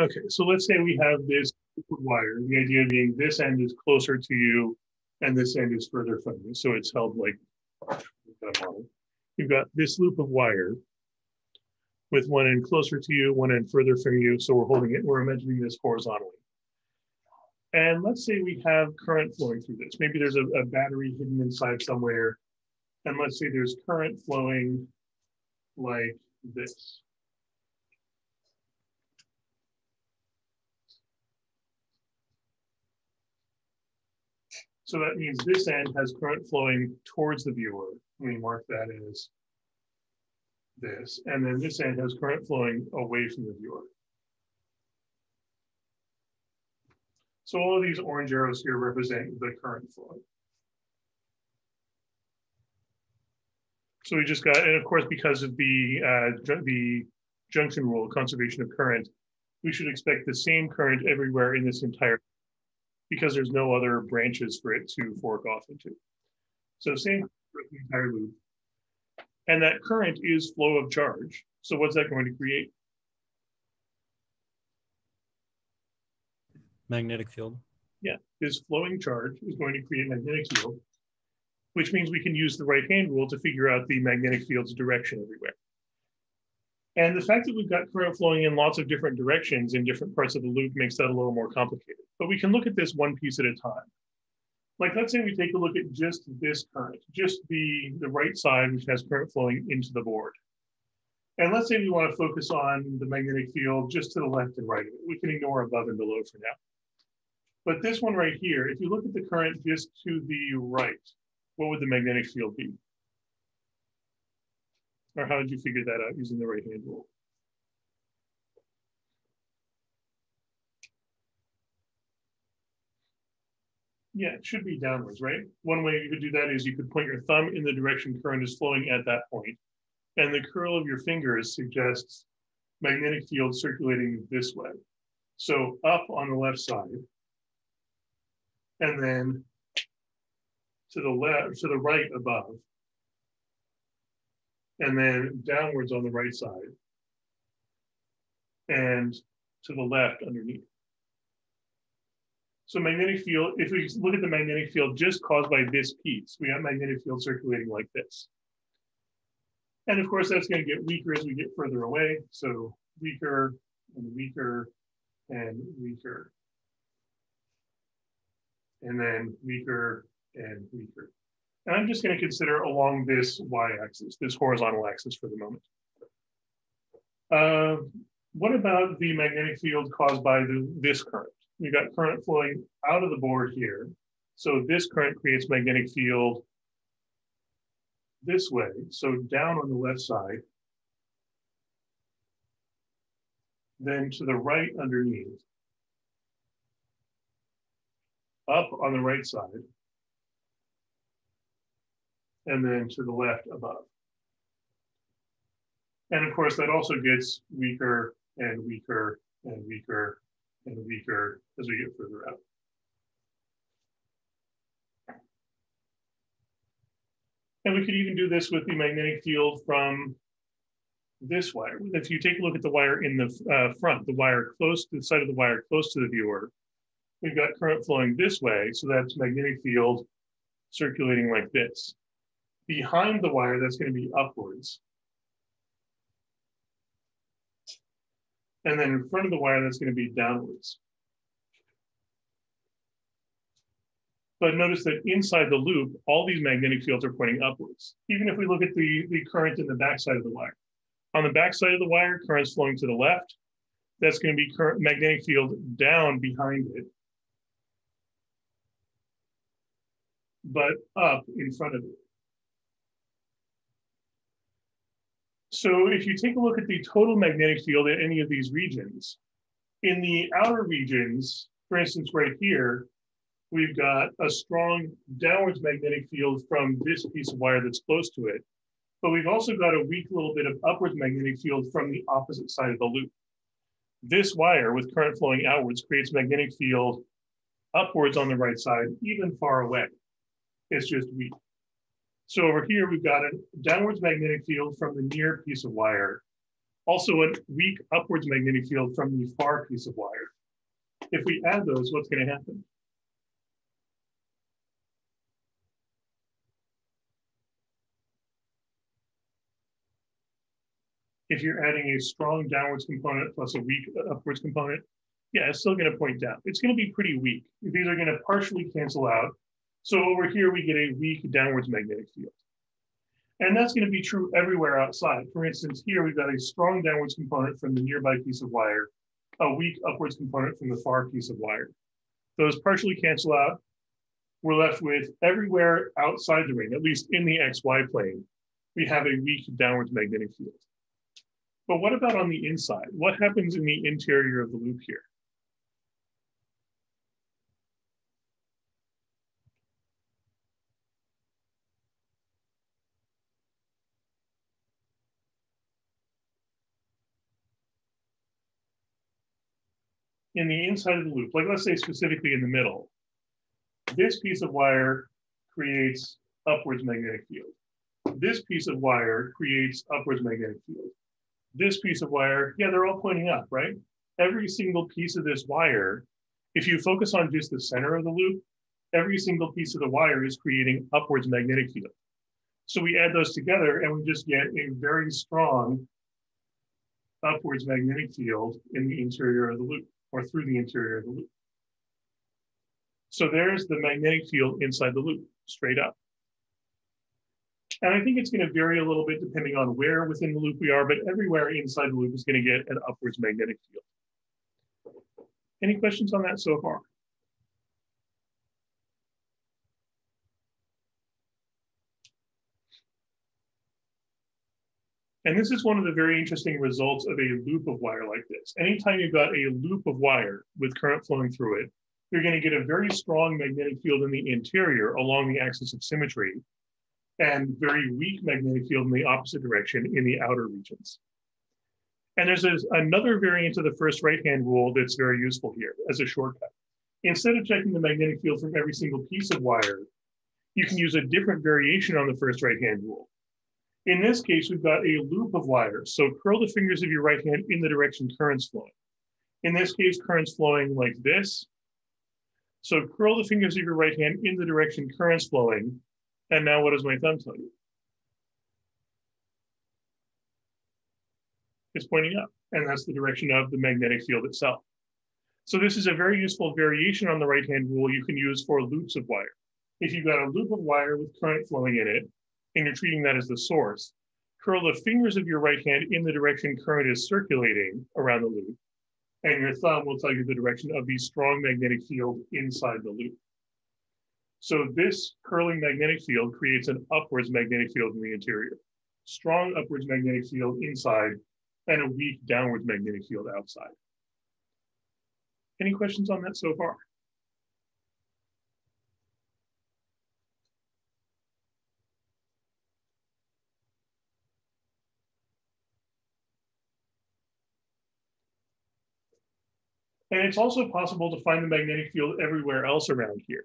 Okay, so let's say we have this wire, the idea being this end is closer to you and this end is further from you. So it's held like, you've got this loop of wire with one end closer to you, one end further from you. So we're holding it, we're imagining this horizontally. And let's say we have current flowing through this. Maybe there's a battery hidden inside somewhere. And let's say there's current flowing like this. So that means this end has current flowing towards the viewer. Let me mark that as this. And then this end has current flowing away from the viewer. So all of these orange arrows here represent the current flow. So we just got, and of course, because of the junction rule, conservation of current, we should expect the same current everywhere in this entire, because there's no other branches for it to fork off into. So same for the entire loop. And that current is flow of charge. So what's that going to create? Magnetic field. Yeah, this flowing charge is going to create magnetic field, which means we can use the right-hand rule to figure out the magnetic field's direction everywhere. And the fact that we've got current flowing in lots of different directions in different parts of the loop makes that a little more complicated. But we can look at this one piece at a time. Like, let's say we take a look at just this current, just the right side, which has current flowing into the board. And let's say we want to focus on the magnetic field just to the left and right of it. We can ignore above and below for now. But this one right here, if you look at the current just to the right, what would the magnetic field be? Or how did you figure that out using the right-hand rule? Yeah, it should be downwards, right? One way you could do that is you could point your thumb in the direction current is flowing at that point, and the curl of your fingers suggests magnetic field circulating this way. So up on the left side, and then to the left, to the right above, and then downwards on the right side, and to the left underneath. So magnetic field, if we look at the magnetic field just caused by this piece, we have magnetic field circulating like this. And of course, that's going to get weaker as we get further away. So weaker and weaker and weaker. And then weaker and weaker. And I'm just going to consider along this y-axis, this horizontal axis for the moment. What about the magnetic field caused by this current? We've got current flowing out of the board here. So this current creates magnetic field this way. So down on the left side, then to the right underneath, up on the right side, and then to the left above. And of course, that also gets weaker and weaker and weaker and weaker as we get further out. And we could even do this with the magnetic field from this wire. If you take a look at the wire in the front, the wire close to the side of the wire close to the viewer, we've got current flowing this way, so that's magnetic field circulating like this. Behind the wire, that's going to be upwards. And then in front of the wire, that's going to be downwards. But notice that inside the loop, all these magnetic fields are pointing upwards. Even if we look at the current in the backside of the wire. On the backside of the wire, current's flowing to the left. That's going to be current magnetic field down behind it, but up in front of it. So if you take a look at the total magnetic field at any of these regions, in the outer regions, for instance, right here, we've got a strong downwards magnetic field from this piece of wire that's close to it. But we've also got a weak little bit of upwards magnetic field from the opposite side of the loop. This wire with current flowing outwards creates magnetic field upwards on the right side, even far away. It's just weak. So over here, we've got a downwards magnetic field from the near piece of wire Also a weak upwards magnetic field from the far piece of wire. If we add those, what's going to happen? If you're adding a strong downwards component plus a weak upwards component, yeah, it's still going to point down. It's going to be pretty weak. These are going to partially cancel out. So over here, we get a weak downwards magnetic field. And that's going to be true everywhere outside. For instance, here we've got a strong downwards component from the nearby piece of wire, a weak upwards component from the far piece of wire. Those partially cancel out. We're left with everywhere outside the ring, at least in the XY plane, we have a weak downwards magnetic field. But what about on the inside? What happens in the interior of the loop here? In the inside of the loop, like let's say specifically in the middle, this piece of wire creates upwards magnetic field. This piece of wire creates upwards magnetic field. This piece of wire, yeah, they're all pointing up, right? Every single piece of this wire, if you focus on just the center of the loop, every single piece of the wire is creating upwards magnetic field. So we add those together and we just get a very strong upwards magnetic field in the interior of the loop, or through the interior of the loop. So there's the magnetic field inside the loop, straight up. And I think it's going to vary a little bit depending on where within the loop we are, but everywhere inside the loop is going to get an upwards magnetic field. Any questions on that so far? And this is one of the very interesting results of a loop of wire like this. Anytime you've got a loop of wire with current flowing through it, you're going to get a very strong magnetic field in the interior along the axis of symmetry, and very weak magnetic field in the opposite direction in the outer regions. And there's another variant of the first right-hand rule that's very useful here as a shortcut. Instead of checking the magnetic field from every single piece of wire, you can use a different variation on the first right-hand rule. In this case, we've got a loop of wire. So curl the fingers of your right hand in the direction current's flowing. In this case, current's flowing like this. So curl the fingers of your right hand in the direction current's flowing. And now what does my thumb tell you? It's pointing up, and that's the direction of the magnetic field itself. So this is a very useful variation on the right-hand rule you can use for loops of wire. If you've got a loop of wire with current flowing in it, and you're treating that as the source, curl the fingers of your right hand in the direction current is circulating around the loop, and your thumb will tell you the direction of the strong magnetic field inside the loop. So this curling magnetic field creates an upwards magnetic field in the interior, strong upwards magnetic field inside, and a weak downwards magnetic field outside. Any questions on that so far? And it's also possible to find the magnetic field everywhere else around here.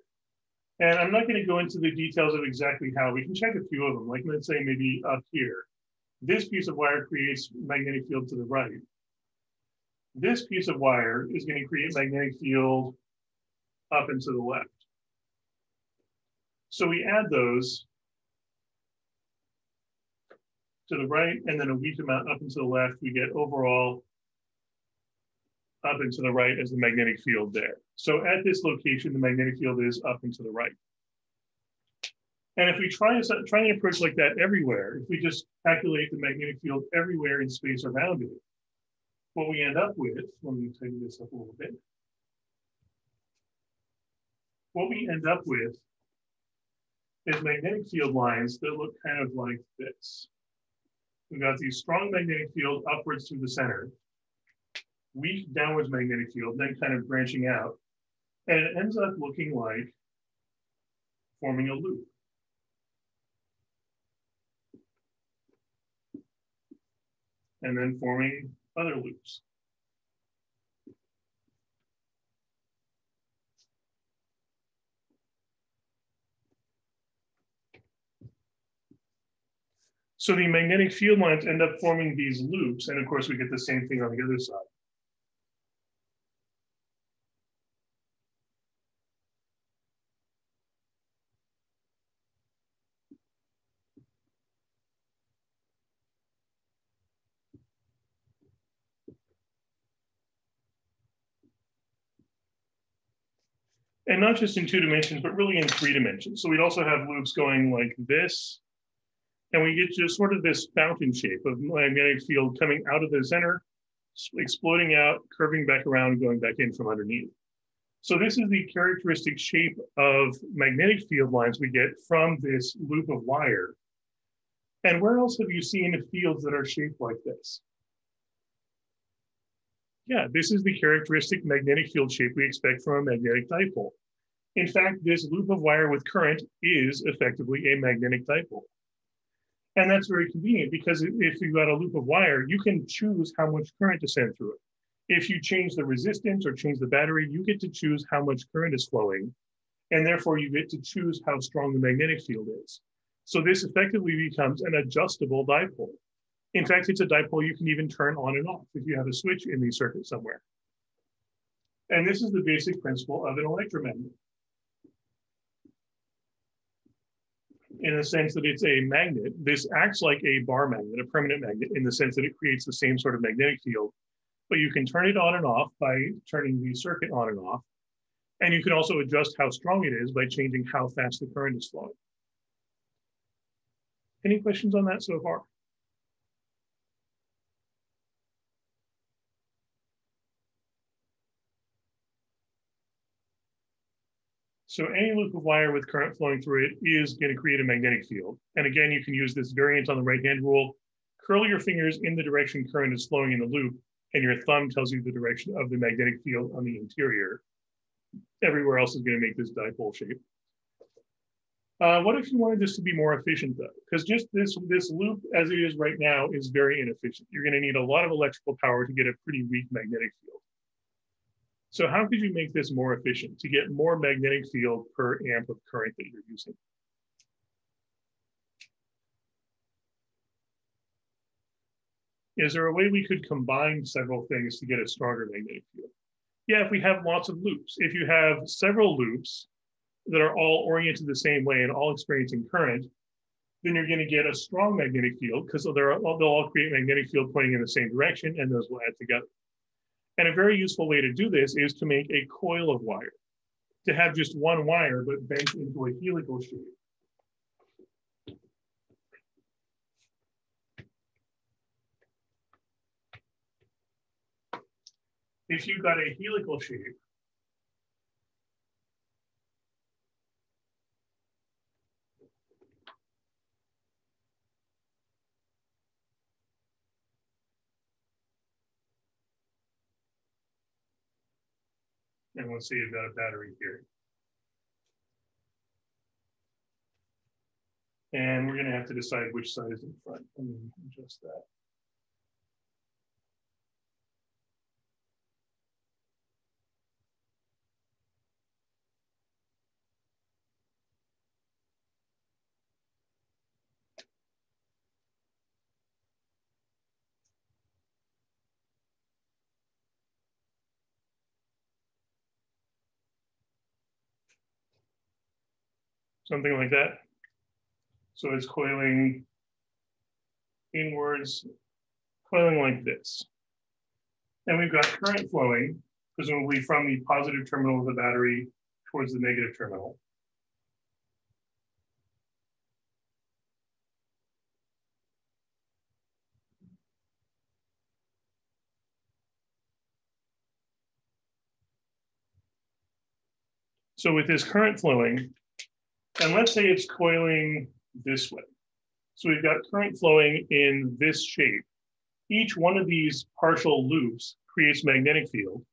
And I'm not going to go into the details of exactly how. We can check a few of them, like let's say maybe up here. This piece of wire creates magnetic field to the right. This piece of wire is going to create magnetic field up and to the left. So we add those to the right, and then a weak amount up and to the left. We get overall up and to the right as the magnetic field there. So at this location, the magnetic field is up and to the right. And if we try an approach like that everywhere, if we just calculate the magnetic field everywhere in space around it, what we end up with, let me tighten this up a little bit. What we end up with is magnetic field lines that look kind of like this. We've got these strong magnetic field upwards through the center, weak downwards magnetic field, then kind of branching out. And it ends up looking like forming a loop. And then forming other loops. So the magnetic field lines end up forming these loops, and of course we get the same thing on the other side. And not just in 2 dimensions, but really in 3 dimensions. So we'd also have loops going like this, and we get just sort of this fountain shape of magnetic field coming out of the center, exploding out, curving back around, and going back in from underneath. So this is the characteristic shape of magnetic field lines we get from this loop of wire. And where else have you seen fields that are shaped like this? Yeah, this is the characteristic magnetic field shape we expect from a magnetic dipole. In fact, this loop of wire with current is effectively a magnetic dipole. And that's very convenient because if you've got a loop of wire, you can choose how much current to send through it. If you change the resistance or change the battery, you get to choose how much current is flowing. And therefore you get to choose how strong the magnetic field is. So this effectively becomes an adjustable dipole. In fact, it's a dipole you can even turn on and off if you have a switch in the circuit somewhere. And this is the basic principle of an electromagnet. In the sense that it's a magnet, this acts like a bar magnet, a permanent magnet, in the sense that it creates the same sort of magnetic field, but you can turn it on and off by turning the circuit on and off. And you can also adjust how strong it is by changing how fast the current is flowing. Any questions on that so far? So any loop of wire with current flowing through it is going to create a magnetic field. And again, you can use this variant on the right-hand rule. Curl your fingers in the direction current is flowing in the loop, and your thumb tells you the direction of the magnetic field on the interior. Everywhere else is going to make this dipole shape. What if you wanted this to be more efficient, though? Because just this loop, as it is right now, is very inefficient. You're going to need a lot of electrical power to get a pretty weak magnetic field. So how could you make this more efficient to get more magnetic field per amp of current that you're using? Is there a way we could combine several things to get a stronger magnetic field? Yeah, if we have lots of loops. If you have several loops that are all oriented the same way and all experiencing current, then you're going to get a strong magnetic field because they'll all create magnetic field pointing in the same direction, and those will add together. And a very useful way to do this is to make a coil of wire, to have just one wire, but bent into a helical shape. If you've got a helical shape, and let's say you've got a battery here. And we're going to have to decide which side is in front. Let me adjust that. Something like that. So it's coiling inwards, coiling like this. And we've got current flowing, presumably from the positive terminal of the battery towards the negative terminal. So with this current flowing, and let's say it's coiling this way. So we've got current flowing in this shape. Each one of these partial loops creates magnetic field,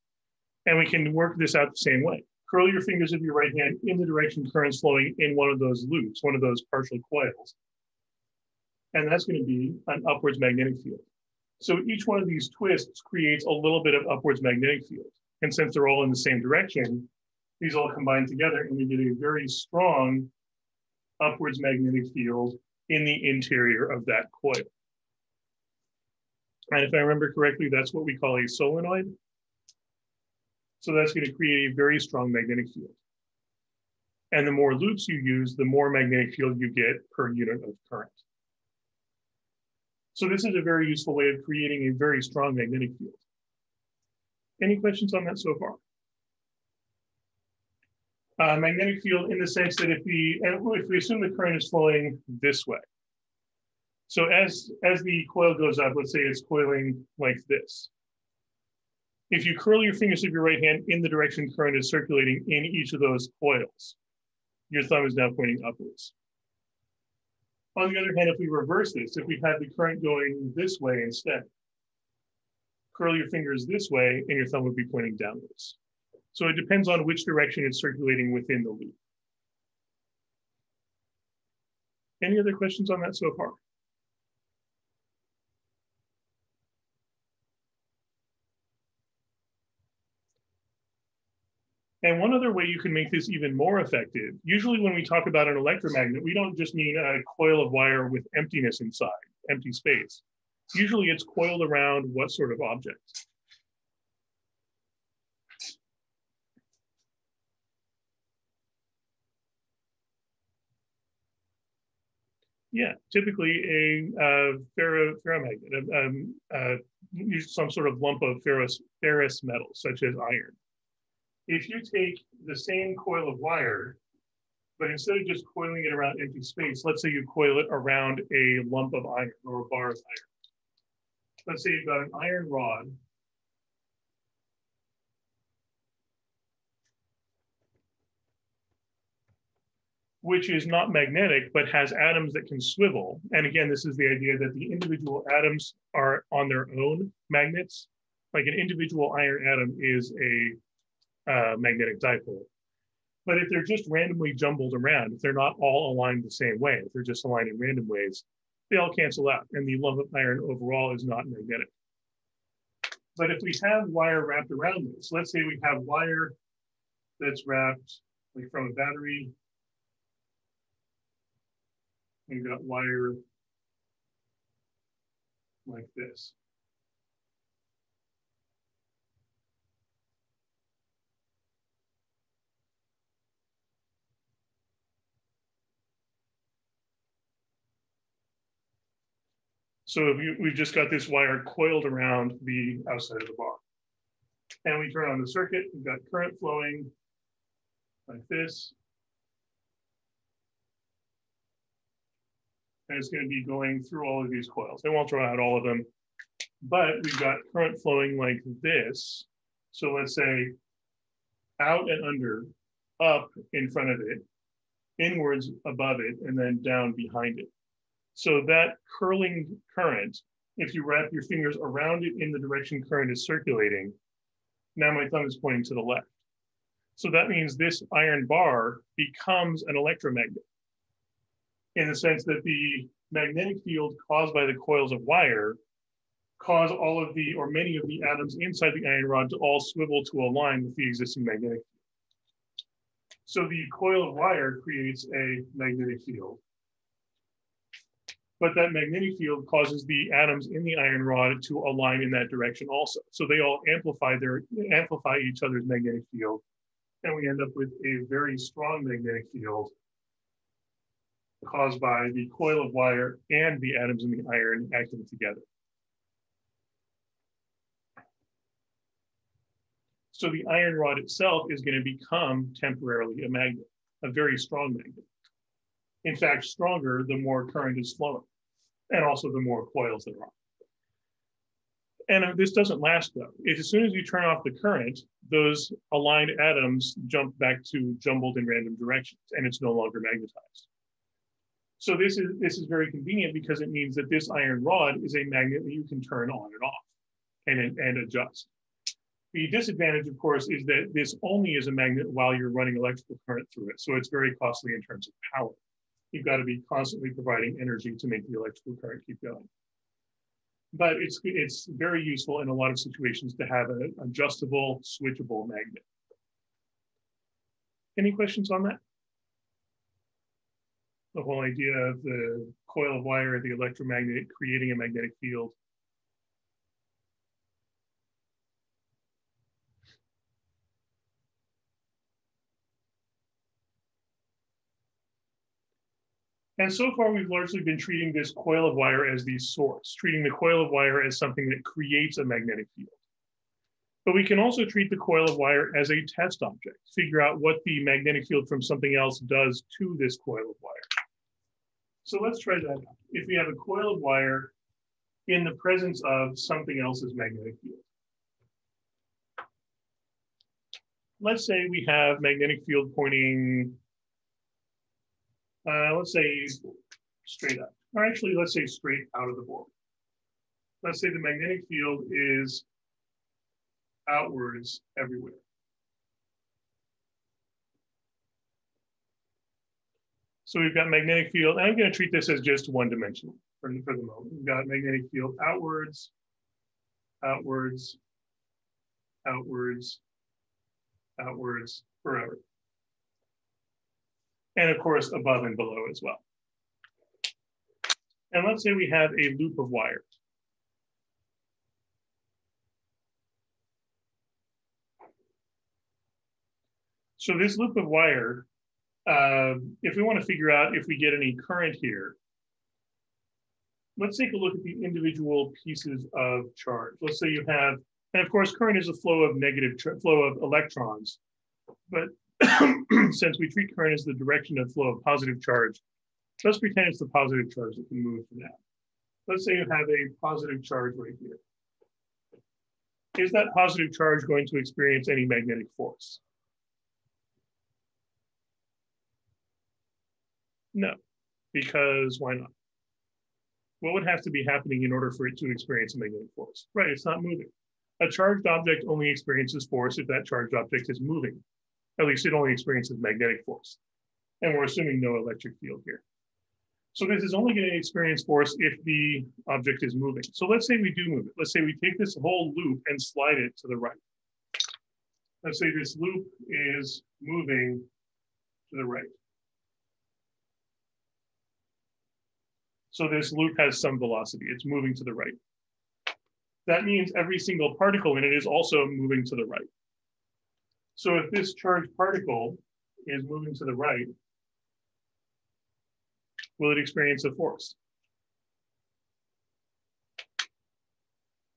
and we can work this out the same way. Curl your fingers of your right hand in the direction current's flowing in one of those loops, one of those partial coils. And that's going to be an upwards magnetic field. So each one of these twists creates a little bit of upwards magnetic field. And since they're all in the same direction, these all combine together and we get a very strong upwards magnetic field in the interior of that coil. And if I remember correctly, that's what we call a solenoid. So that's going to create a very strong magnetic field. And the more loops you use, the more magnetic field you get per unit of current. So this is a very useful way of creating a very strong magnetic field. Any questions on that so far? Magnetic field in the sense that if we assume the current is flowing this way. So as the coil goes up, let's say it's coiling like this. If you curl your fingers of your right hand in the direction current is circulating in each of those coils, your thumb is now pointing upwards. On the other hand, if we reverse this, if we had the current going this way instead, curl your fingers this way and your thumb would be pointing downwards. So it depends on which direction it's circulating within the loop. Any other questions on that so far? And one other way you can make this even more effective, usually when we talk about an electromagnet, we don't just mean a coil of wire with emptiness inside, empty space. Usually it's coiled around what sort of object? Yeah, typically a ferromagnet, some sort of lump of ferrous metal, such as iron. If you take the same coil of wire, but instead of just coiling it around empty space, let's say you coil it around a lump of iron or a bar of iron. Let's say you've got an iron rod. Which is not magnetic, but has atoms that can swivel. And again, this is the idea that the individual atoms are on their own magnets. Like an individual iron atom is a magnetic dipole. But if they're just randomly jumbled around, if they're not all aligned the same way, if they're just aligned in random ways, they all cancel out. And the lump of iron overall is not magnetic. But if we have wire wrapped around this, let's say we have wire that's wrapped like from a battery. We've got wire like this. So we've just got this wire coiled around the outside of the bar. And we turn on the circuit, we've got current flowing like this. And it's going to be going through all of these coils. I won't draw out all of them, but we've got current flowing like this. So let's say out and under, up in front of it, inwards above it, and then down behind it. So that curling current, if you wrap your fingers around it in the direction current is circulating, now my thumb is pointing to the left. So that means this iron bar becomes an electromagnet in the sense that the magnetic field caused by the coils of wire cause all of the, or many of the atoms inside the iron rod to all swivel to align with the existing magnetic field. So the coil of wire creates a magnetic field. But that magnetic field causes the atoms in the iron rod to align in that direction also. So they all amplify each other's magnetic field. And we end up with a very strong magnetic field caused by the coil of wire and the atoms in the iron acting together. So the iron rod itself is going to become temporarily a magnet, a very strong magnet. In fact, stronger the more current is flowing, and also the more coils there are. And this doesn't last though. As soon as you turn off the current, those aligned atoms jump back to jumbled in random directions, and it's no longer magnetized. So this is very convenient because it means that this iron rod is a magnet that you can turn on and off and adjust. The disadvantage, of course, is that this only is a magnet while you're running electrical current through it. So it's very costly in terms of power. You've got to be constantly providing energy to make the electrical current keep going. But it's very useful in a lot of situations to have an adjustable, switchable magnet. Any questions on that? The whole idea of the coil of wire, the electromagnet creating a magnetic field. And so far, we've largely been treating this coil of wire as the source, treating the coil of wire as something that creates a magnetic field. But we can also treat the coil of wire as a test object, figure out what the magnetic field from something else does to this coil of wire. So let's try that out. If we have a coil of wire in the presence of something else's magnetic field. Let's say we have magnetic field pointing, let's say straight up, or actually let's say straight out of the board. Let's say the magnetic field is outwards everywhere. So we've got magnetic field, and I'm going to treat this as just one-dimensional for the moment. We've got magnetic field outwards, outwards, outwards, outwards, forever. And of course, above and below as well. And let's say we have a loop of wire. So this loop of wire, if we want to figure out if we get any current here, let's take a look at the individual pieces of charge. Let's say you have, and of course, current is a flow of flow of electrons, but since we treat current as the direction of flow of positive charge, let's pretend it's the positive charge that can move for now. Let's say you have a positive charge right here. Is that positive charge going to experience any magnetic force? No, because why not? What would have to be happening in order for it to experience a magnetic force? Right, it's not moving. A charged object only experiences force if that charged object is moving. At least it only experiences magnetic force. And we're assuming no electric field here. So this is only going to experience force if the object is moving. So let's say we do move it. Let's say we take this whole loop and slide it to the right. Let's say this loop is moving to the right. So this loop has some velocity. It's moving to the right. That means every single particle in it is also moving to the right. So if this charged particle is moving to the right, will it experience a force?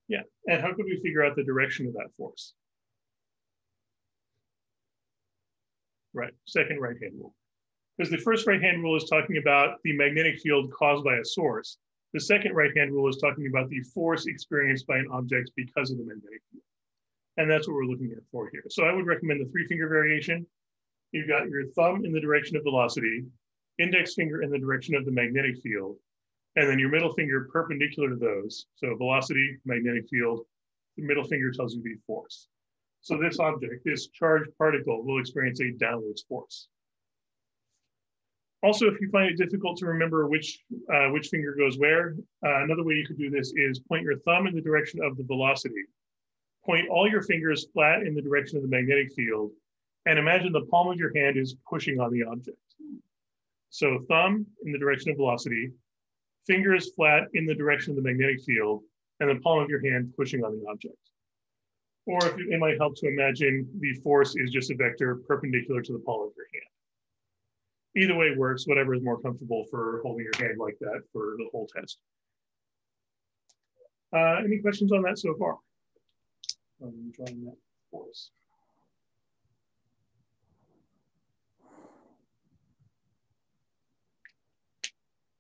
Yeah, and how could we figure out the direction of that force? Right, second right-hand rule. Because the first right-hand rule is talking about the magnetic field caused by a source. The second right-hand rule is talking about the force experienced by an object because of the magnetic field. And that's what we're looking at for here. So I would recommend the three-finger variation. You've got your thumb in the direction of velocity, index finger in the direction of the magnetic field, and then your middle finger perpendicular to those. So velocity, magnetic field, the middle finger tells you the force. So this object, this charged particle, will experience a downwards force. Also, if you find it difficult to remember which finger goes where, another way you could do this is point your thumb in the direction of the velocity. Point all your fingers flat in the direction of the magnetic field, and imagine the palm of your hand is pushing on the object. So thumb in the direction of velocity, fingers flat in the direction of the magnetic field, and the palm of your hand pushing on the object. Or if it might help to imagine the force is just a vector perpendicular to the palm of your hand. Either way works, whatever is more comfortable for holding your hand like that for the whole test. Any questions on that so far? I'm drawing that force.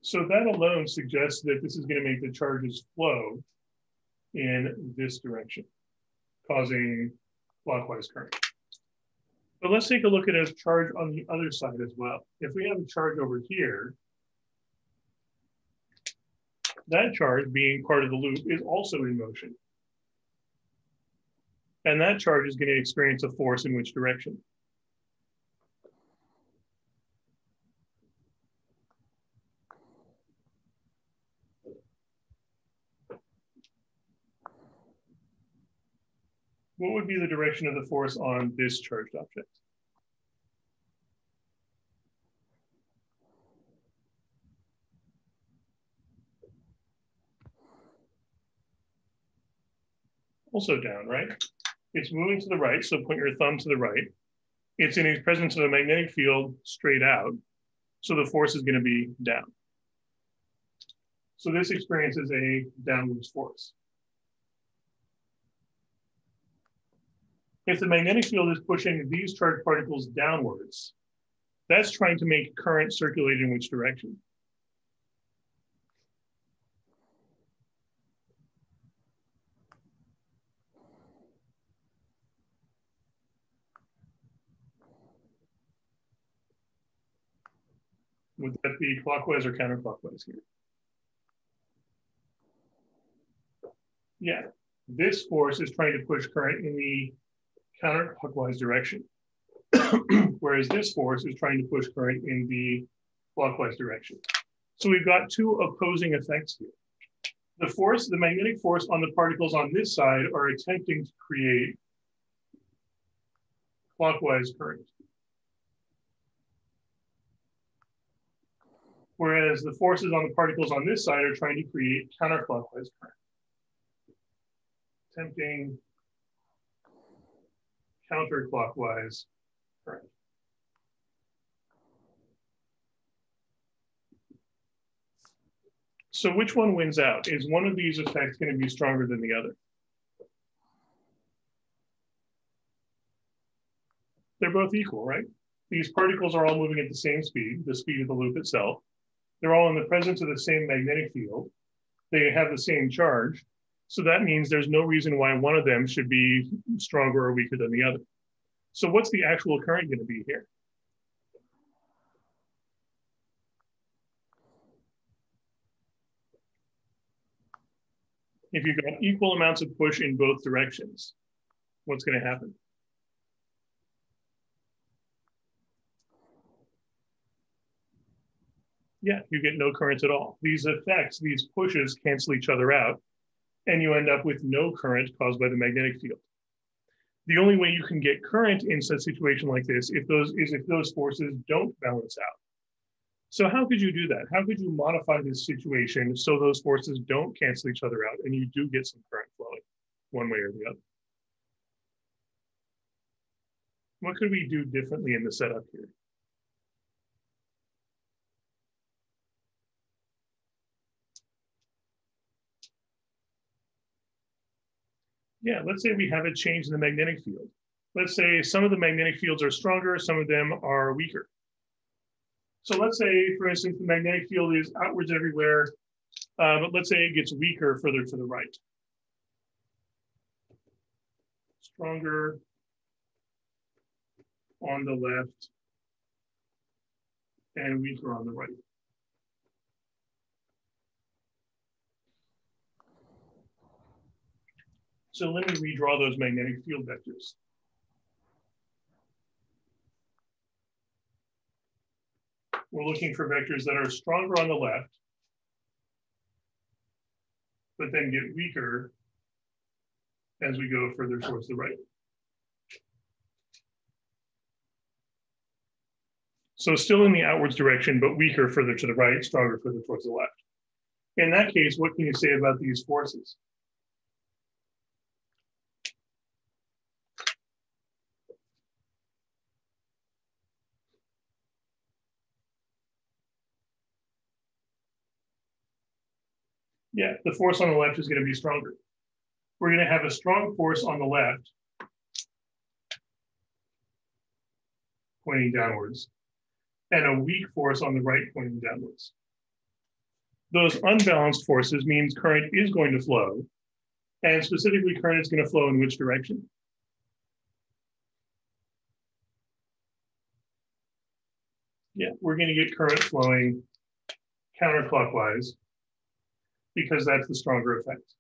So that alone suggests that this is going to make the charges flow in this direction, causing clockwise current. But let's take a look at a charge on the other side as well. If we have a charge over here, that charge being part of the loop is also in motion. And that charge is going to experience a force in which direction? What would be the direction of the force on this charged object? Also down, right? It's moving to the right, so point your thumb to the right. It's in the presence of a magnetic field straight out, so the force is going to be down. So this experiences a downwards force. If the magnetic field is pushing these charged particles downwards, that's trying to make current circulate in which direction? Would that be clockwise or counterclockwise here? Yeah, this force is trying to push current in the counterclockwise direction, whereas this force is trying to push current in the clockwise direction. So we've got two opposing effects here. The force, the magnetic force on the particles on this side are attempting to create clockwise current, whereas the forces on the particles on this side are trying to create counterclockwise current, attempting counterclockwise current. So which one wins out? Is one of these effects going to be stronger than the other? They're both equal, right? These particles are all moving at the same speed, the speed of the loop itself. They're all in the presence of the same magnetic field. They have the same charge. So that means there's no reason why one of them should be stronger or weaker than the other. So what's the actual current going to be here? If you've got equal amounts of push in both directions, what's going to happen? Yeah, you get no current at all. These effects, these pushes cancel each other out, and you end up with no current caused by the magnetic field. The only way you can get current in such a situation like this is if those forces don't balance out. So how could you do that? How could you modify this situation so those forces don't cancel each other out and you do get some current flowing one way or the other? What could we do differently in the setup here? Yeah, let's say we have a change in the magnetic field. Let's say some of the magnetic fields are stronger, some of them are weaker. So let's say, for instance, the magnetic field is outwards everywhere, but let's say it gets weaker further to the right. Stronger on the left and weaker on the right. So let me redraw those magnetic field vectors. We're looking for vectors that are stronger on the left, but then get weaker as we go further towards the right. So still in the outwards direction, but weaker further to the right, stronger further towards the left. In that case, what can you say about these forces? Yeah, the force on the left is going to be stronger. We're going to have a strong force on the left pointing downwards and a weak force on the right pointing downwards. Those unbalanced forces means current is going to flow, and specifically current is going to flow in which direction? Yeah, we're going to get current flowing counterclockwise because that's the stronger effect.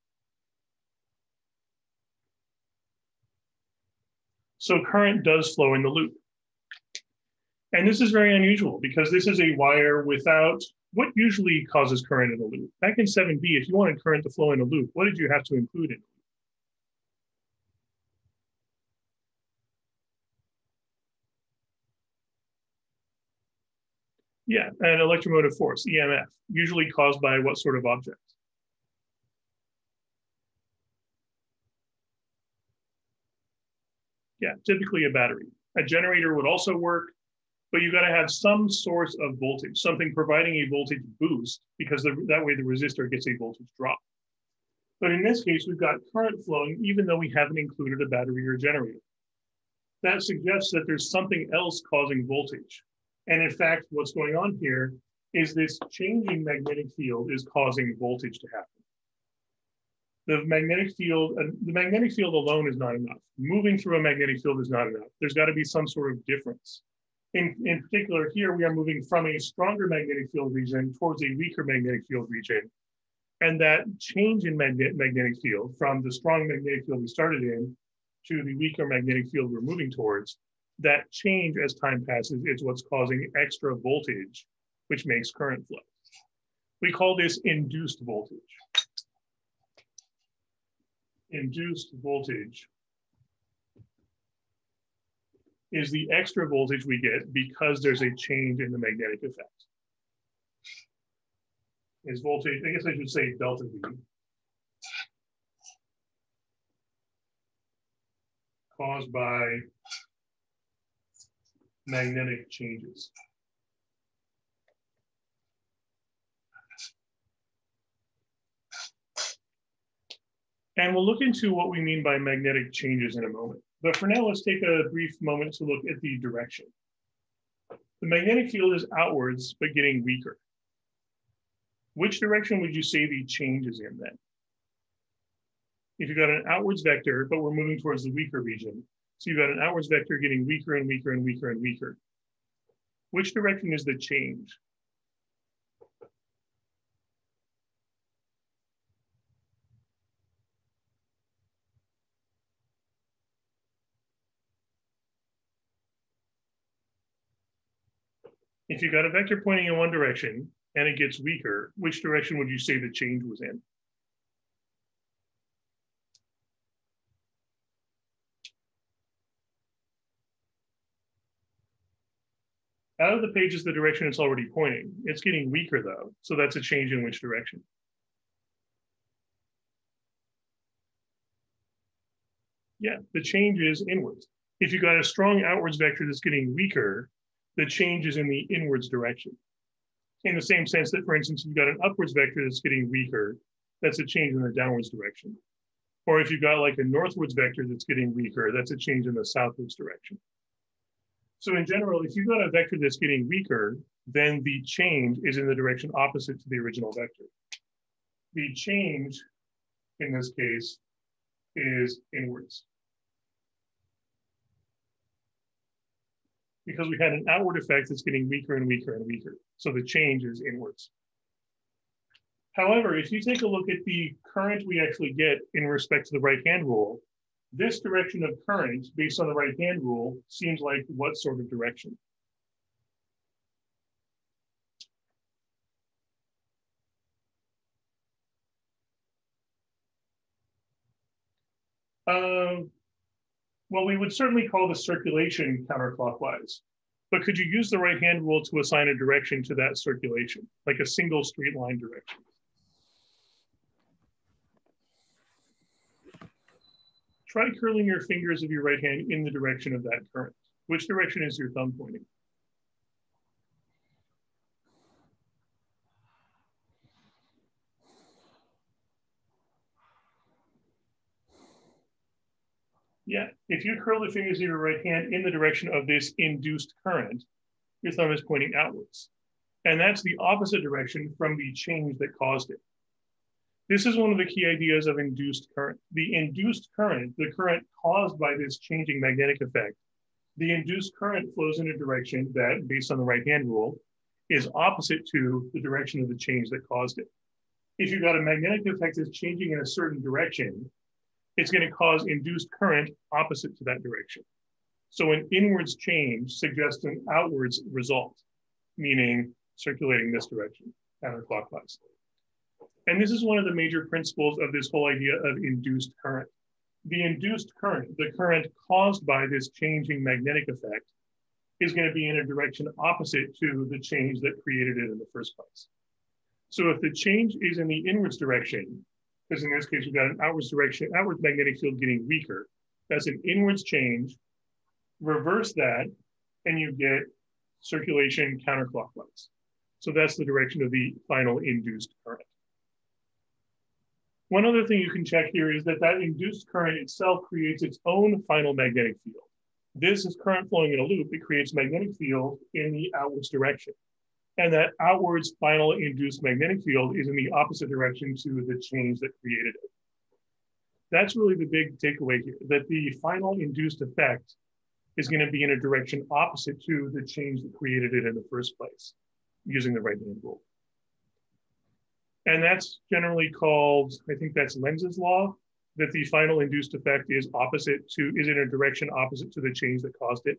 So current does flow in the loop. And this is very unusual because this is a wire without what usually causes current in a loop. Back in 7B, if you wanted current to flow in a loop, what did you have to include in it? Yeah, an electromotive force, EMF, usually caused by what sort of object? Yeah, typically a battery. A generator would also work, but you got to have some source of voltage, something providing a voltage boost, because that way the resistor gets a voltage drop. But in this case, we've got current flowing, even though we haven't included a battery or a generator. That suggests that there's something else causing voltage. And in fact, what's going on here is this changing magnetic field is causing voltage to happen. The magnetic field alone is not enough. Moving through a magnetic field is not enough. There's got to be some sort of difference. In particular, here we are moving from a stronger magnetic field region towards a weaker magnetic field region. And that change in magnetic field from the strong magnetic field we started in to the weaker magnetic field we're moving towards, that change as time passes is what's causing extra voltage, which makes current flow. We call this induced voltage. Induced voltage is the extra voltage we get because there's a change in the magnetic effect. Is voltage, I guess I should say delta V, caused by magnetic changes. And we'll look into what we mean by magnetic changes in a moment. But for now, let's take a brief moment to look at the direction. The magnetic field is outwards, but getting weaker. Which direction would you say the change is in then? If you've got an outwards vector, but we're moving towards the weaker region, so you've got an outwards vector getting weaker and weaker and weaker and weaker. Which direction is the change? If you've got a vector pointing in one direction and it gets weaker, which direction would you say the change was in? Out of the page is the direction it's already pointing. It's getting weaker though, so that's a change in which direction? Yeah, the change is inwards. If you've got a strong outwards vector that's getting weaker, the change is in the inwards direction. In the same sense that, for instance, you've got an upwards vector that's getting weaker, that's a change in the downwards direction. Or if you've got like a northwards vector that's getting weaker, that's a change in the southwards direction. So in general, if you've got a vector that's getting weaker, then the change is in the direction opposite to the original vector. The change in this case is inwards. Because we had an outward effect that's getting weaker and weaker and weaker. So the change is inwards. However, if you take a look at the current we actually get in respect to the right-hand rule, this direction of current based on the right-hand rule seems like what sort of direction? Well, we would certainly call the circulation counterclockwise, but could you use the right-hand rule to assign a direction to that circulation, like a single straight line direction? Try curling your fingers of your right hand in the direction of that current. Which direction is your thumb pointing? Yeah, if you curl the fingers of your right hand in the direction of this induced current, your thumb is pointing outwards. And that's the opposite direction from the change that caused it. This is one of the key ideas of induced current. The induced current, the current caused by this changing magnetic effect, the induced current flows in a direction that, based on the right-hand rule, is opposite to the direction of the change that caused it. If you've got a magnetic effect that's changing in a certain direction, it's going to cause induced current opposite to that direction. So an inwards change suggests an outwards result, meaning circulating this direction, counterclockwise. And this is one of the major principles of this whole idea of induced current. The induced current, the current caused by this changing magnetic effect, is going to be in a direction opposite to the change that created it in the first place. So if the change is in the inwards direction, because in this case, we've got an outwards direction, outward magnetic field getting weaker, that's an inwards change Reverse that, and you get circulation counterclockwise. So that's the direction of the final induced current. One other thing you can check here is that that induced current itself creates its own final magnetic field. This is current flowing in a loop. It creates magnetic field in the outwards direction. And that outwards final induced magnetic field is in the opposite direction to the change that created it. That's really the big takeaway here, that the final induced effect is going to be in a direction opposite to the change that created it in the first place, using the right-hand rule. And that's generally called, I think that's Lenz's law, that the final induced effect is in a direction opposite to the change that caused it.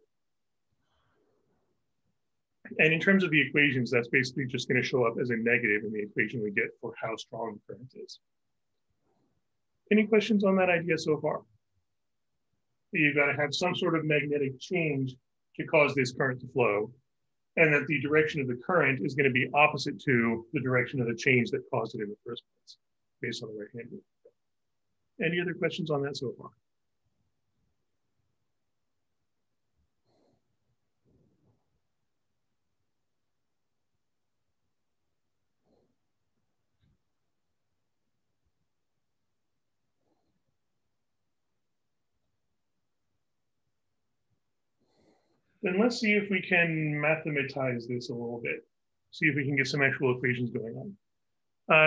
And in terms of the equations, that's basically just going to show up as a negative in the equation we get for how strong the current is. Any questions on that idea so far? You've got to have some sort of magnetic change to cause this current to flow, and that the direction of the current is going to be opposite to the direction of the change that caused it in the first place, based on the right-hand rule. Any other questions on that so far? Then let's see if we can mathematize this a little bit. See if we can get some actual equations going on.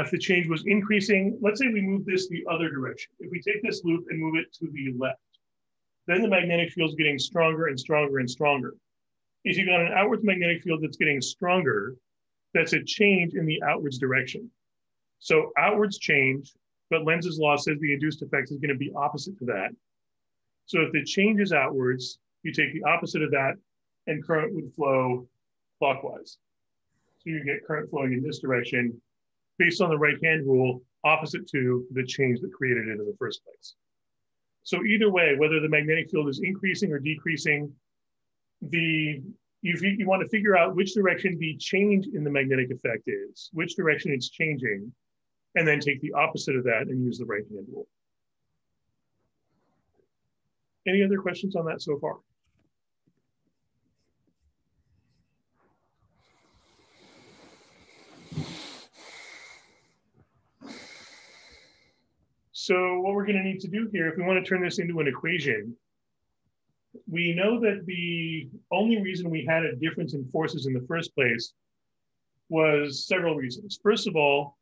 If the change was increasing, let's say we move this the other direction. If we take this loop and move it to the left, then the magnetic field is getting stronger and stronger and stronger. If you've got an outwards magnetic field that's getting stronger, that's a change in the outwards direction. So outwards change, but Lenz's law says the induced effect is going to be opposite to that. So if the change is outwards, you take the opposite of that, and current would flow clockwise. So you get current flowing in this direction, based on the right-hand rule, opposite to the change that created it in the first place. So either way, whether the magnetic field is increasing or decreasing, you want to figure out which direction the change in the magnetic effect is, which direction it's changing, and then take the opposite of that and use the right-hand rule. Any other questions on that so far? So what we're going to need to do here, if we want to turn this into an equation, we know that the only reason we had a difference in forces in the first place was several reasons. First of all,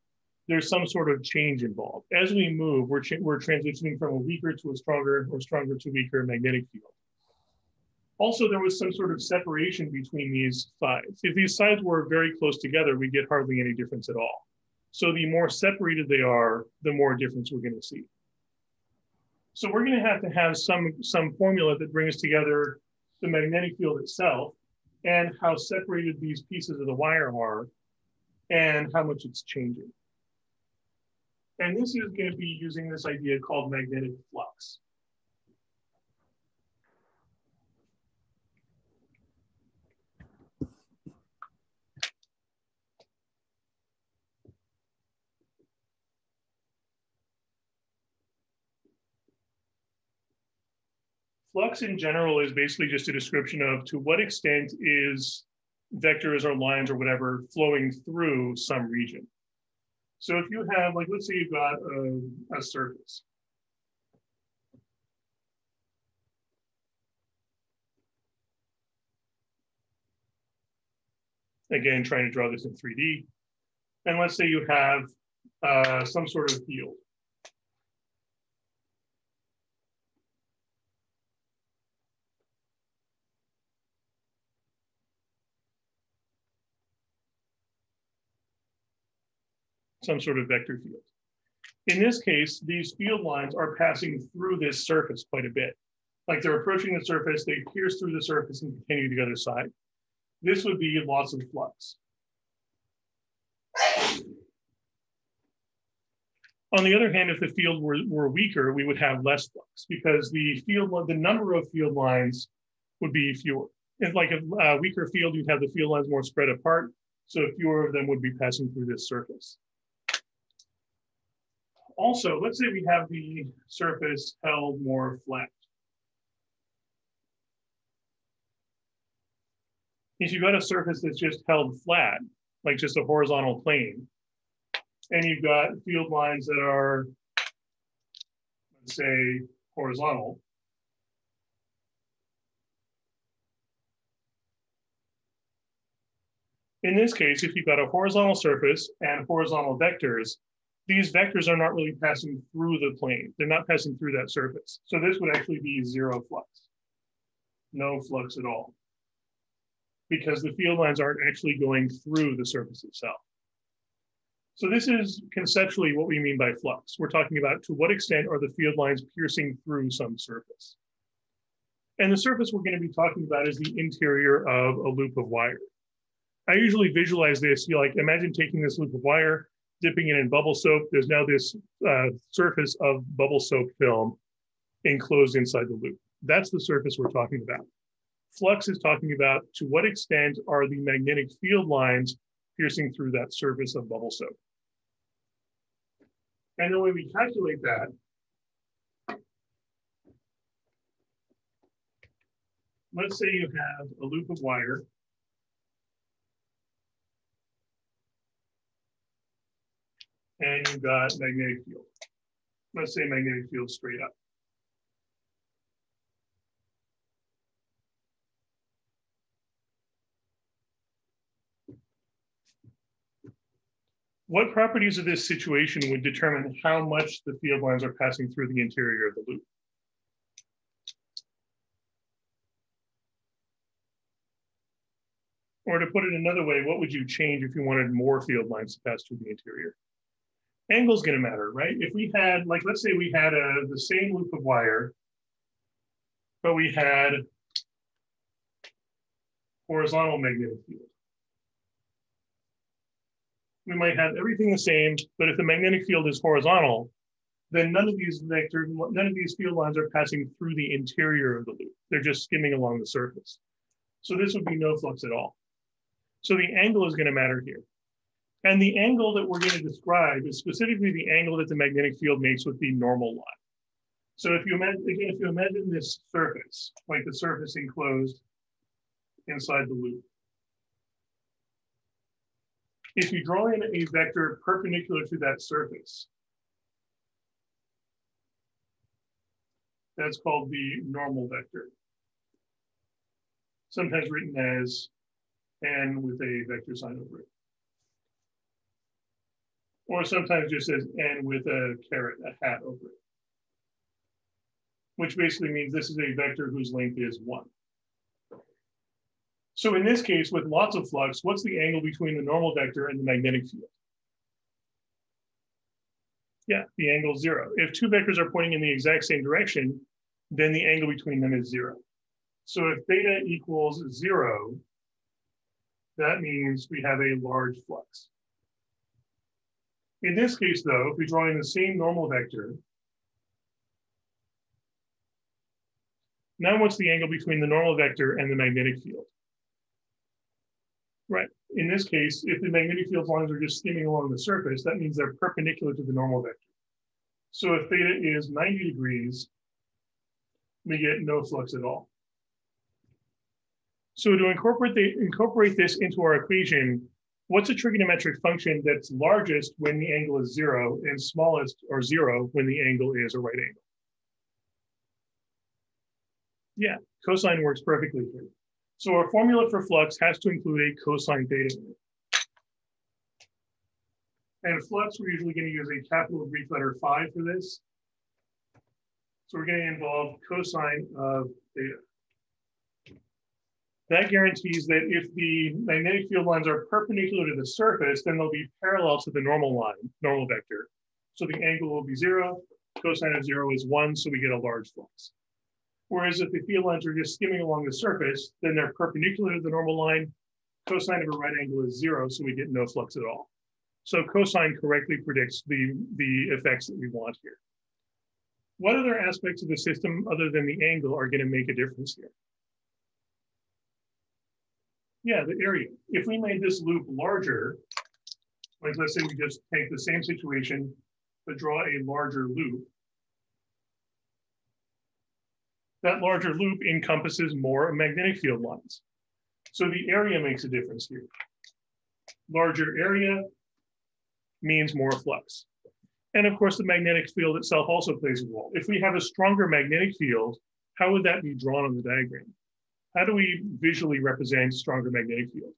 there's some sort of change involved. As we move, we're transitioning from a weaker to a stronger or stronger to weaker magnetic field. Also, there was some sort of separation between these sides. If these sides were very close together, we get hardly any difference at all. So the more separated they are, the more difference we're going to see. So we're going to have some formula that brings together the magnetic field itself and how separated these pieces of the wire are and how much it's changing. And this is going to be using this idea called magnetic flux. Flux in general is basically just a description of to what extent is vectors or lines or whatever flowing through some region. So if you have, like, let's say you've got a surface. Again, trying to draw this in 3D. And let's say you have some sort of field. Some sort of vector field. In this case, these field lines are passing through this surface quite a bit. Like they're approaching the surface, they pierce through the surface and continue to the other side. This would be loss of flux. On the other hand, if the field were weaker, we would have less flux because the number of field lines would be fewer. If like a weaker field, you'd have the field lines more spread apart, so fewer of them would be passing through this surface. Also, let's say we have the surface held more flat. is you've got a surface that's just held flat, like just a horizontal plane. And you've got field lines that are, let's say, horizontal. In this case, if you've got a horizontal surface and horizontal vectors, these vectors are not really passing through the plane. They're not passing through that surface. So this would actually be zero flux, no flux at all, because the field lines aren't actually going through the surface itself. So this is conceptually what we mean by flux. We're talking about to what extent are the field lines piercing through some surface. And the surface we're going to be talking about is the interior of a loop of wire. I usually visualize this, like imagine taking this loop of wire, dipping it in bubble soap. There's now this surface of bubble soap film enclosed inside the loop. That's the surface we're talking about. Flux is talking about to what extent are the magnetic field lines piercing through that surface of bubble soap. And the way we calculate that, let's say you have a loop of wire and you've got magnetic field. Let's say magnetic field straight up. What properties of this situation would determine how much the field lines are passing through the interior of the loop? Or to put it another way, what would you change if you wanted more field lines to pass through the interior? Angle's going to matter, right? If we had, like, let's say we had the same loop of wire, but we had horizontal magnetic field. We might have everything the same, but if the magnetic field is horizontal, then none of these field lines are passing through the interior of the loop. They're just skimming along the surface. So this would be no flux at all. So the angle is going to matter here. And the angle that we're going to describe is specifically the angle that the magnetic field makes with the normal line. So if you imagine, again, if you imagine this surface, like the surface enclosed inside the loop. If you draw in a vector perpendicular to that surface, that's called the normal vector. Sometimes written as n with a vector sign over it. Or sometimes just as n with a caret, a hat over it. Which basically means this is a vector whose length is 1. So in this case, with lots of flux, what's the angle between the normal vector and the magnetic field? Yeah, the angle is 0. If two vectors are pointing in the exact same direction, then the angle between them is 0. So if theta equals 0, that means we have a large flux. In this case, though, if we draw in the same normal vector, now what's the angle between the normal vector and the magnetic field? Right. In this case, if the magnetic field lines are just skimming along the surface, that means they're perpendicular to the normal vector. So if theta is 90 degrees, we get no flux at all. So to incorporate this into our equation, what's a trigonometric function that's largest when the angle is 0 and smallest or 0 when the angle is a right angle? Yeah, cosine works perfectly here. So our formula for flux has to include a cosine theta in it. And flux, we're usually going to use a capital Greek letter phi for this. So we're going to involve cosine of theta. That guarantees that if the magnetic field lines are perpendicular to the surface, then they'll be parallel to the normal line, normal vector. So the angle will be 0, cosine of 0 is 1, so we get a large flux. Whereas if the field lines are just skimming along the surface, then they're perpendicular to the normal line. Cosine of a right angle is 0, so we get no flux at all. So cosine correctly predicts the effects that we want here. What other aspects of the system other than the angle are going to make a difference here? Yeah, the area. If we made this loop larger, like let's say we just take the same situation, but draw a larger loop, that larger loop encompasses more magnetic field lines. So the area makes a difference here. Larger area means more flux. And of course, the magnetic field itself also plays a role. If we have a stronger magnetic field, how would that be drawn on the diagram? How do we visually represent stronger magnetic field?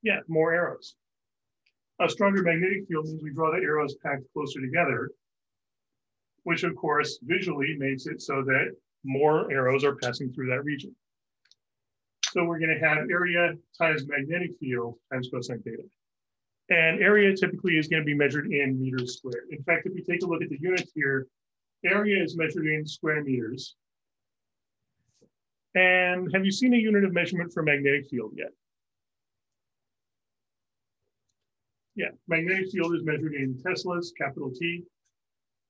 Yeah, more arrows. A stronger magnetic field means we draw the arrows packed closer together, which of course visually makes it so that more arrows are passing through that region. So we're going to have area times magnetic field times cosine theta. And area typically is going to be measured in meters squared. In fact, if we take a look at the units here, area is measured in square meters. And have you seen a unit of measurement for magnetic field yet? Yeah, magnetic field is measured in Teslas, capital T.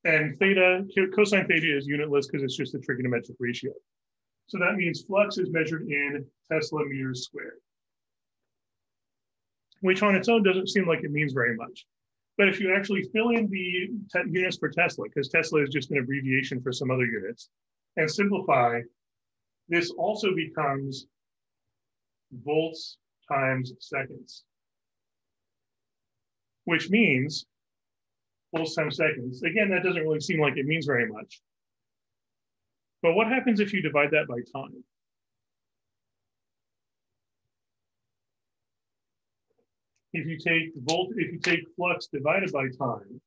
And theta, cosine theta is unitless because it's just a trigonometric ratio. So that means flux is measured in Tesla meters squared, which on its own doesn't seem like it means very much. But if you actually fill in the units for Tesla, because Tesla is just an abbreviation for some other units, and simplify, this also becomes volts times seconds, which means volts times seconds. Again, that doesn't really seem like it means very much. But what happens if you divide that by time? If you take flux divided by time,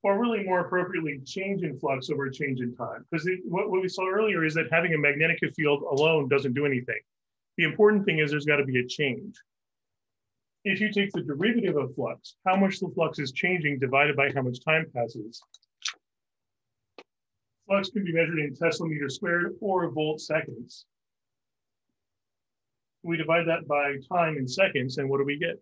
or really more appropriately, change in flux over change in time. Because what we saw earlier is that having a magnetic field alone doesn't do anything. The important thing is there's got to be a change. If you take the derivative of flux, how much the flux is changing divided by how much time passes, flux can be measured in Tesla meters squared or volt seconds. We divide that by time in seconds, and what do we get?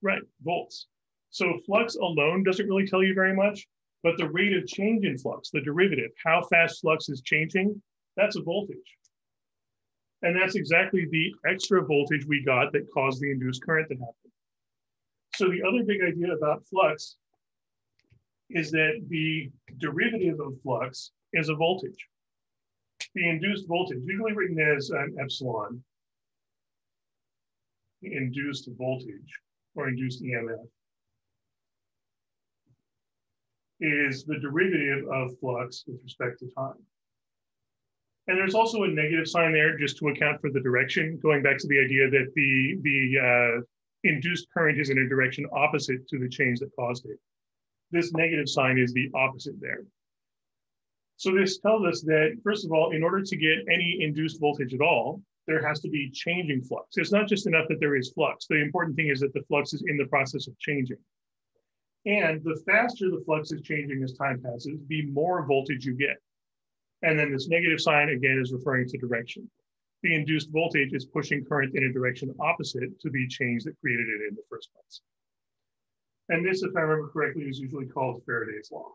Right, volts. So flux alone doesn't really tell you very much, but the rate of change in flux, the derivative, how fast flux is changing, that's a voltage. And that's exactly the extra voltage we got that caused the induced current to happen. So the other big idea about flux is that the derivative of flux is a voltage. The induced voltage, usually written as an epsilon, the induced voltage or induced EMF, is the derivative of flux with respect to time. And there's also a negative sign there just to account for the direction, going back to the idea that the induced current is in a direction opposite to the change that caused it. This negative sign is the opposite there. So this tells us that, first of all, in order to get any induced voltage at all, there has to be changing flux. It's not just enough that there is flux. The important thing is that the flux is in the process of changing. And the faster the flux is changing as time passes, the more voltage you get. And then this negative sign, again, is referring to direction. The induced voltage is pushing current in a direction opposite to the change that created it in the first place. And this, if I remember correctly, is usually called Faraday's law.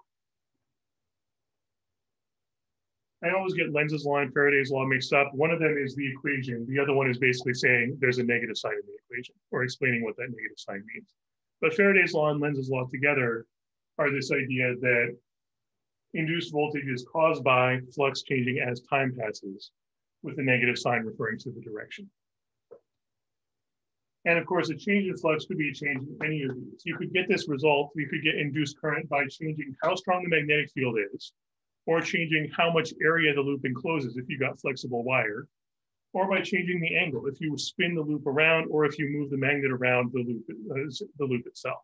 I always get Lenz's law and Faraday's law mixed up. One of them is the equation. The other one is basically saying there's a negative sign in the equation, or explaining what that negative sign means. But Faraday's law and Lenz's law together are this idea that induced voltage is caused by flux changing as time passes, with the negative sign referring to the direction. And of course, a change in flux could be a change in any of these. You could get this result, you could get induced current by changing how strong the magnetic field is, or changing how much area the loop encloses if you got flexible wire, or by changing the angle if you spin the loop around, or if you move the magnet around the loop itself.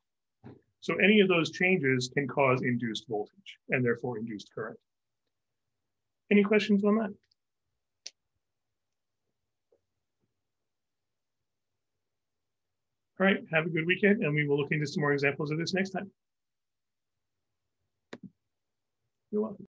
So any of those changes can cause induced voltage and therefore induced current. Any questions on that? All right, have a good weekend, and we will look into some more examples of this next time. You're welcome.